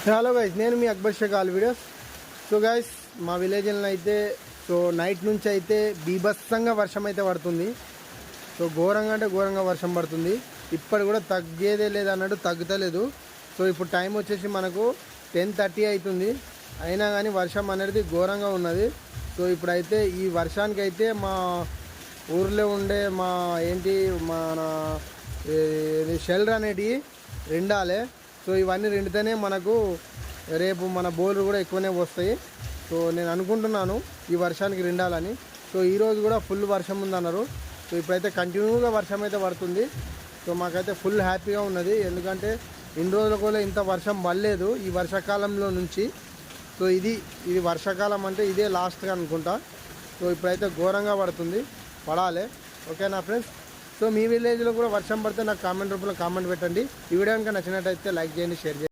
Hello guys, నేను మీ Akbar Shaikh all videos. So guys, మా విలేజ్లో అయితే నైట్ నుంచి అయితే బీభత్సంగా వర్షం అయితే పడుతుంది. సో ఘోరంగా అంటే ఘోరంగా వర్షం పడుతుంది. ఇప్పుడు కూడా తగ్గేదే లేదు అన్నట్టు తగ్గుతలేదు. సో ఇప్పుడు టైం వచ్చేసి మనకు 10:30 అవుతుంది. అయినా కానీ వర్షం అనేది ఘోరంగా ఉన్నది. సో ఇప్పుడైతే ఈ వర్షానికి అయితే మా ఊర్లో ఉండే మన షెల్టర్ అనేటివి రెండాలే. సో ఇవన్నీ రెండితేనే మనకు రేపు మన బోర్లు కూడా ఎక్కువనే వస్తాయి. సో నేను అనుకుంటున్నాను ఈ వర్షానికి రెండాలని. సో ఈరోజు కూడా ఫుల్ వర్షం ఉందన్నారు. సో ఇప్పుడైతే కంటిన్యూగా వర్షం అయితే పడుతుంది. సో మాకైతే ఫుల్ హ్యాపీగా ఉన్నది. ఎందుకంటే ఇన్ని రోజులు కూడా ఇంత వర్షం పడలేదు ఈ వర్షాకాలంలో నుంచి. సో ఇది వర్షాకాలం అంటే ఇదే లాస్ట్గా అనుకుంటా. సో ఇప్పుడైతే ఘోరంగా పడుతుంది, పడాలి. ఓకేనా ఫ్రెండ్స్? సో మీ విలేజ్లో కూడా వర్షం పడితే నాకు కామెంట్ రూపంలో కామెంట్ పెట్టండి. ఈ వీడియో కనుక నచ్చినట్టయితే లైక్ చేయండి, షేర్ చేయండి.